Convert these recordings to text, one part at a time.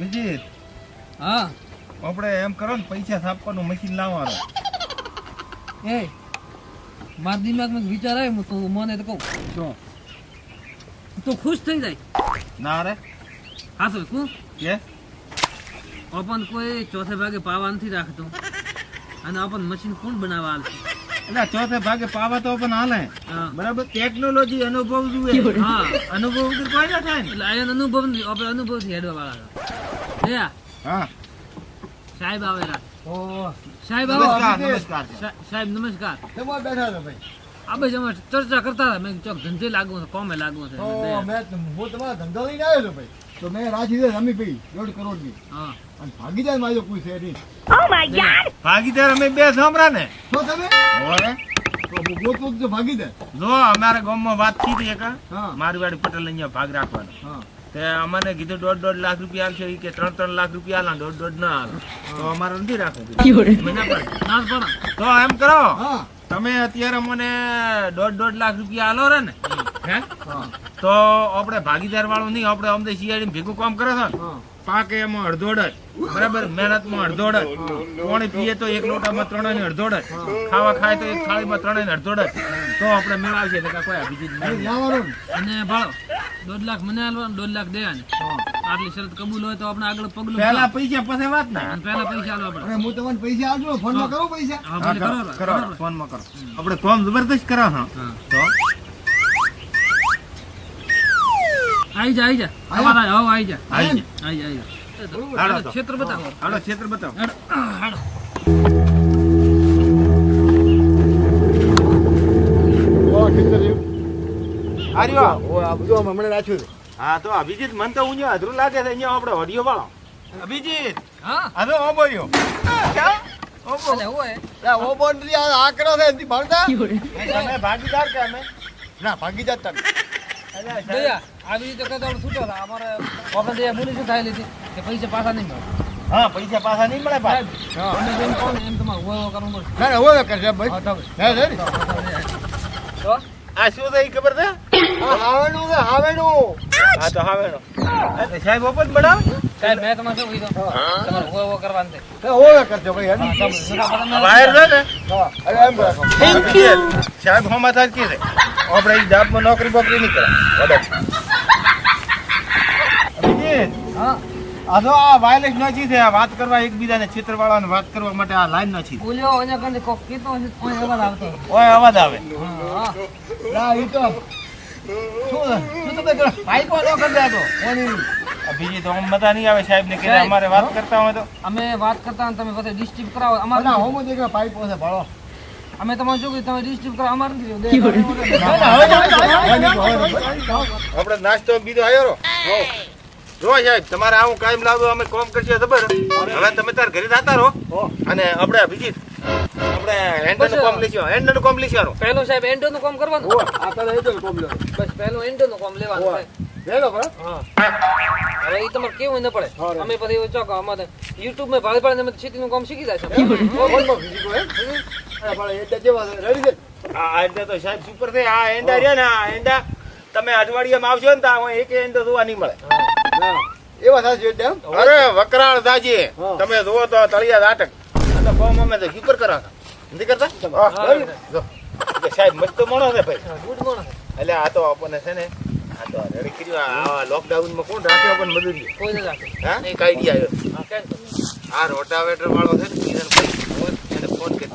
વિજીત, હા આપણે એમ કરો ને પૈસા છાપવાનું મશીન લાવવાનું. એ મારા દિમાગમાં એક વિચાર આવ્યો તો મને તો કહું શું? તો ખુશ થઈ જાય. ના રે હા તો શું કે ઓપન કોઈ ચોથે ભાગે પાવા નથી રાખતો અને ઓપન મશીન કોણ બનાવવા હાલશે? એટલે ચોથે ભાગે પાવા તો પણ હાલે. હા. બરાબર, ટેકનોલોજી અનુભવ જોઈએ. હા અનુભવ વગર કોઈ ના થાય ને. એટલે આયન અનુભવ આપણે અનુભવથી હેડવા વાળા દયા હા. સાહેબ આવેલા. ઓ સાહેબ નમસ્કાર, આવો. નમસ્કાર. સાહેબ નમસ્કાર. જમવા બેઠા છો ભાઈ. આપણે જમા ચર્ચા કરતા હતા. મેં ચોક ધંધે લાગવું છે, કોમે લાગવું છે. તો હું તમારા ધંધો લઈને આવ્યો છું ભાઈ. તો મેં રાખી દે રમી ભાઈ 1.5 કરોડની. હા અને ભાગીદાર માજો કોઈ છે નહીં. ભાગીદાર અમે બે સાંભળા ને. તો તમે ઓરે તો હું ગોતવું જ ભાગીદાર. જો અમારા ગામમાં વાત થઈ હતી એક હા. મારવાડી પટેલ અહીંયા ભાગ રાખવાનો. હા તે અમને કીધું 1.5 લાખ રૂપિયા આપશે, ઈ કે 3 લાખ રૂપિયા આલા, 1.5 ના આલો. તો અમારે નથી રાખવું. અમે ના પાડી. ના પણ તો એમ કરો, હા તમે અત્યારે મને 1.5 લાખ રૂપિયા આલો રે ને, હે? હા તો આપણે ભાગીદાર વાળું નહીં, આપણે અમને શિયાળી ભેગું કામ કરે છે ને, હા પાકે એમાં અડધોડ જ, બરાબર, મહેનતમાં અડધોડ જ, પાણી પીએ તો એક લોટામાં 3 અડધોડ જ, ખાવા ખાય તો એક થાળીમાં 3 અડધોડ જ, તો આપણે મેળાવીએ ને કોઈ અભિજીત અહીં નહીં. લાવવાનું ને. અને ભાડો 1.5 લાખ મને આલવાનો, 1.5 લાખ દેવાને. હા આટલી શરત કબૂલ હોય તો આપણે આગળ પગલું પહેલા પૈસા પછી વાત ને. અને પહેલા પૈસા આલવા પડે. અને હું તમને પૈસા આપજો ફોનમાં કરું પૈસા. હા હા, ભલે કરો, કરો કરો, કરો. ફોનમાં કરો. આપણે કામ જબરદસ્ત કરો. હા હા તો આઈ જા આયા? તમારા આવો આઈ જા આવી આઈ જા હાલો તો. ક્ષેત્ર બતાવો. હાલો ક્ષેત્ર બતાવો. હાલો. ઓ ખેતર રહ્યું. આર્યો. ઓ આ બધું આમ હમણાં રાખ્યું છે. હા તો અભિજીત, મને તો અહીંયા અધરું લાગે છે. અહીંયા આપણે ઓડિયો વાળો અભિજીત, હા આ તો ઓબોયો. અલે હોય આ ઓ બોન્ડરી આ કરો છે એથી ભણતા. તમે ભાગીદાર કે અમે? ના ભાગીદાર તમે. દયા આવી રીતે કદાચ છૂટો હતા અમારે આપણે દયા બોલી શું થાય લીધી કે પૈસા પાછા નહીં મળે. હા, પૈસા પાછા નહીં મળે ભાઈ. હા તમે જેમ કહો ને એમ તમારે હોય કરવું પડશે. ના ના હવે કરશે ભાઈ. હા તો હે છે ને? તો આ શું છે ઈ ખબર છે? આ હાવેણું છે હાવેણું. હા તો હાવેનો. આ તો સાહેબ ઓપન બનાવ. સાહેબ મેં તમારે શું કીધું તમારે હોય કરવાનું છે. હે હવે કરશે ભાઈ હે ને? વાયર છે ને? હા અરે એમ રાખો. અભિજીત, સાહેબ હોમાં થાય કે છે આપણે ઈ જાતમાં નોકરી બોકરી નહીં કરે. અભિજીત, હા આ તો આ વાયરલેસ નથી છે. આ વાત કરવા એકબીજાને છેતરવાળાને વાત કરવા માટે આ લાઈન નથી. બોલ્યો અહીંયા કને કોક કીધું હશે તો કોઈ અવાજ આવતો. ઓય અવાજ આવે. હા ના ઈ તો શું તમે કરો? પાઇપો ન કરી દેતો. અભિજીત આમ મજા નહીં આવે સાહેબ ને કે અમારે વાત કરતા હોય તો. અમે વાત કરતા ને તમે પછી ડિસ્ટ્રીપ કરાવો અમારે ના હોમો દેખા પાઇપ છે ભાળો. અમે તમારે શું કીધું તમે ડિસ્ટ્રીપ કરાવો અમારે નથી ના, ના, હવે આપણે નાસ્તો બીજો આવ્યો જો સાહેબ, તમારે આવું કાયમ લાવ્યો અમે કોમ કરશે ખબર. હવે તમે તાર ઘરે જતા રહો અને આપણે અભિજીત આપણે હેન્ડલ નું કોમ લઈશું. હેન્ડલ નું કોમ લઈશું. પહેલું સાહેબ એન્ડો નું કામ કરવાનું. આ કરે એ તો કોમ લો. બસ પહેલું એન્ડો નું કામ લેવાનું છે. લેલો બરા. હા હવે એ તમારે કેવું ન પડે. અમે પછી એવું ચોક અમારે યુટ્યુબ માં ભાડે ભાડે અમે ખેતી નું કામ શીખી જાય છે. ફોનમાં ફીજીકો હે. આ ભાળે એડા જેવા છે. રેડી છે. આ એંડા તો સાહેબ સુપર છે. આ એંડા રહ્યા ને, આ એંડા તમે અઠવાડિયામાં આવશો ને તો આ એક એંડો જોવા નહીં મળે. ના એવા સાચી એડા એમ. અરે વકરાળ દાજી, હા. તમે જુઓ તો તળિયા નાટક. આ તો કોમ અમે તો સુપર કરા નથી કરતા. હા, રેડી? જો. કે સાહેબ મસ્ત માણસ છે ભાઈ. Good morning. એટલે આ તો આપણને છે ને આ તો રેડી કર્યું. આ લોકડાઉનમાં કોણ રાખે આપણને મજૂરી? કોઈ ન રાખે. હા એક આઈડિયા આવ્યો. હા કેમ તો? આ રોટાવેટર વાળો છે ને એને ફોન કરી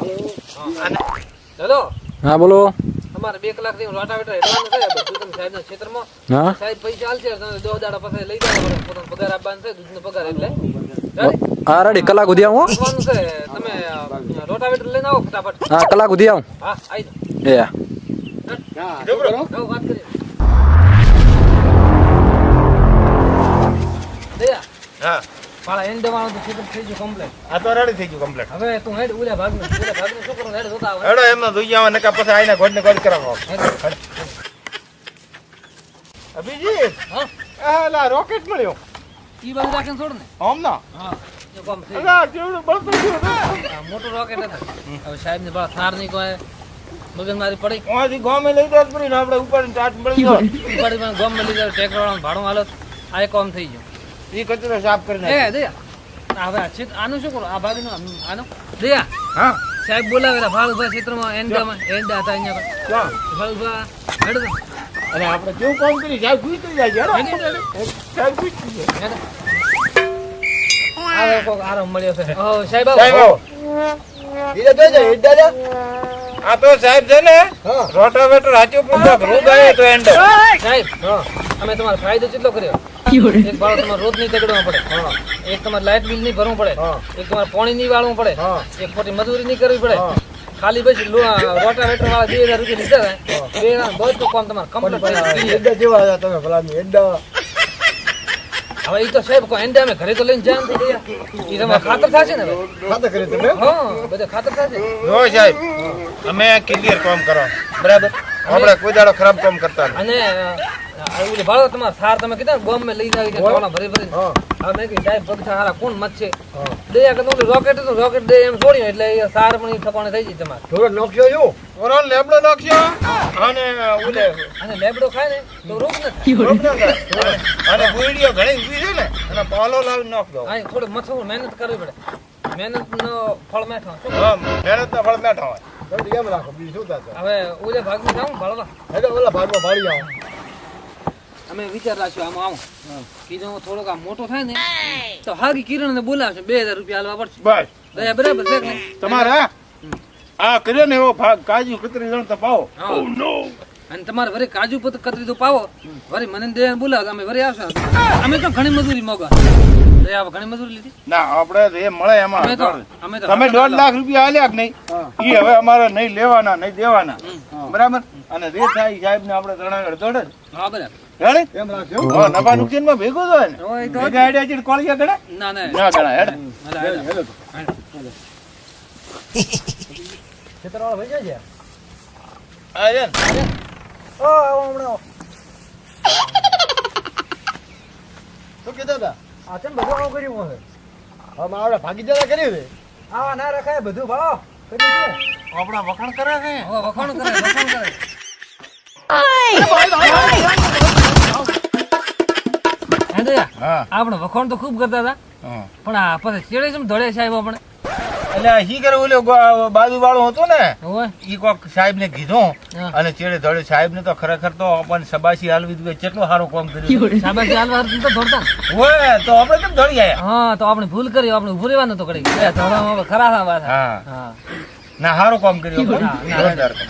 અને હેલો હા બોલો. તમારે 2 કલાક થી રોટાવેટર હેડવાનું છે બધું તમે સાહેબ ના ક્ષેત્રમાં. હા સાહેબ પૈસા આલશે તમે 10 દાડા પછી લઈ જાવ. પોતાનો પગાર આપવાનો છે દૂધનો પગાર એટલે હા રેડી કલાક સુધી આવું હો? આવવાનું છે. તમે રોટાવેટર લઈને આવો ફટાફટ. હા કલાક સુધી આવું. હા આવી એ હા જો બ્રો. જાઓ વાત કરીએ. દયા હા પાળા એન્ડ દેવાનું તો ક્ષેત્ર થઈ ગયું કમ્પ્લીટ. આ તો રેડી થઈ ગયું કમ્પ્લીટ. હવે તું હેડ ઉલ્યા ભાગને શું કરું હેડ જોતા આવે. હેડો એમનો જોઈ આવા નકા પછી આઈને ગોડને ગોડ કરાવો. અભિજીત, હા આ લા રોકેટ મળ્યો. ઈ બાજુ રાખીને છોડ ને. આમ ના. હા જો કામ થઈ ગયું. અલા કેવડું બળતું ગયું ને. આ મોટું રોકેટ હતું. હવે સાહેબ ને બાળા થાર ની કોઈ મગજ મારી પડી. ઓથી ગામે લઈ જાત પડી ને આપણે ઉપર ચાટ મળી ગયો. ઉપાડી ગોમ માં લીધા ટ્રેક્ટર વાળા ભાડું હાલત આ કામ થઈ ગયું. ઈ કચરો સાફ કરી નાખ. એ દયા હવે આ આનું શું કરું આ ભાગીનો આનો દયા હા સાહેબ બોલાવેલા ભાળુભા ક્ષેત્રમાં એંડા હતા અહીંયા ક્યાં? ભાળુભા હેડો અને આપણે કેવું કામ કરી સાહેબ પૂછતું જાય છે, હેડો. સાહેબ પૂછતું જાય. હેડો આવે કોક આરામ મળ્યો છે સાહેબ સાહેબ આવો. આવો. ધીરે જોઈ જાય હેડ દાદા આ તો સાહેબ છે ને હા રોટાવેટર હાચું પૂછો રોગાય તો એન્ડ. સાહેબ અમે તમારો ફાયદો કેટલો કર્યો એક ભાડો તમારે રોજ નહીં તગડવા પડે એક તમારે લાઇટ બિલ નહીં ભરવું પડે હા. એક તમારે પાણી નહીં વાળવું પડે હા. એક ખોટી મજૂરી નહીં કરવી પડે હા. ખાલી બસ રોટાવેટર વાળા 2000 રૂપિયા લીધા ને બધું કામ તમારે કમ્પ્લીટ હેડ જેવા હતા તમે ભલાની હેડ હવે એ તો સાહેબ કોઈ એંડા અમે ઘરે તો લઈને જાય નથી દયા એ તમારે ખાતર થશે ને હવે? ખાતે કરી તમે હા બધા ખાતર થશે જો સાહેબ અમે ક્લિયર કામ કરો બરાબર આપણે કોઈ દાડો ખરાબ કામ કરતા નહીં. અને ઓલી ભાડો તમારે સાર તમે કીધા ને બોમ્બ લઈને આવી ગયા ટોણા ભરી ભરી હા હવે મેં કીધું સાહેબ પગથા હારા કોણ મત છે હા દયા કે ઓલું રોકેટ હતું રોકેટ દે એમ છોડ્યું એટલે એ સાર પણ ઈ ઠકાણે થઈ જાય તમારે થોડો નોખ્યો જો ઓરોન લેબડો નાખ્યો અને ઓલે અને લેબડો ખાય ને તો રોગ નથી રોગ ના થાય. અને ગુઈડીઓ ઘણી ઊભી છે ને અને પાલો લાવી નાખ દો. હા થોડું મથું મહેનત કરવી પડે મહેનત નો ફળ મેઠો શું હા મહેનતના ફળ બેઠા હોય. થોડી એમ રાખો બીજું શું થશે હવે ઓલે ભાગમાં જાઉં ભાળવા હેડો ઓલા ભાગમાં ભાળી આવો અમે વિચાર રાખ્યો આમાં આવું કીધું થોડોક આ મોટો થાય ને તો હાગી કિરણ ને બોલાવશે 2000 રૂપિયા હાલવા પડશે બસ દયા બરાબર છે કે નહીં? તમારે આ કર્યો ને એવો ભાગ કાજુ કતરી જણ તો પાવો. હા. અને તમારે વળી કાજુ કતરી તો પાવો વળી મને ને દયા બોલાવો અમે વળી આવશે અમે તો ઘણી મજૂરી મોગા દયા ઘણી મજૂરી લીધી ના આપણે જે મળે એમાં અમે તો તમે 1.5 લાખ રૂપિયા આલ્યા કે નહીં ઈ હવે અમારે નહીં લેવાના નહીં દેવાના બરાબર અને જે થાય સાહેબ ને આપણે ત્રણ દોડે હા બરાબર રેડી એમ રાખજો હા નફા નુકસાન માં ભેગું થાય ને હોય તો ભેગા આઈડિયા ચીડ કોળિયા ગણે ના ના ના ગણા હેડ હાલા, હાલા. હેડો હાલા. ખેતરવાળા ભાઈ જાય છે આ છે ને ઓ આવો હમણાં શું કીધા હતા આ ચમ બધું આવું કર્યું હશે હા મારે ભાગી જતા કર્યું છે આવા ના રખાય બધું ભાળો કર્યું છે આપણા વખાણ કરે છે હવે વખાણ કરે હે દયા હા આપણે વખાણ તો ખૂબ કરતા હતા હા પણ આ પછી ચેડે છે ધોળે સાહેબ આપણે એટલે આ શી કરે ઓલો બાજુ વાળો હતો ને હોય ઈ કોક સાહેબ ને કીધું હા. અને ચેડે ધડે સાહેબ ને તો ખરેખર તો આપણને સબાસી હાલવી દીધી કેટલું સારું કામ કર્યું શાબાશી હાલવા તો ધોડતા હોય તો આપણે કેમ ધડી આયા હા તો આપણે ભૂલ કરી આપણે ઉભું રહેવાનું તો કરી ધોળામાં ખરા થા વાત હા હા ના સારું કામ કર્યું આપણે. ના, ના. જોરદાર કામ.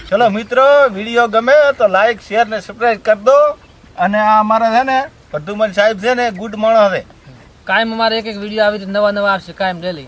ચલો મિત્રો વિડીયો ગમે તો લાઈક શેર ને સબસ્ક્રાઇબ કરી દો અને આ અમારા છે ને પ્રદ્યુમન સાહેબ છે ને ગુડ માણસ છે. કાયમ અમારે એક વિડીયો આવી રીતે નવા આવશે કાયમ ડેલી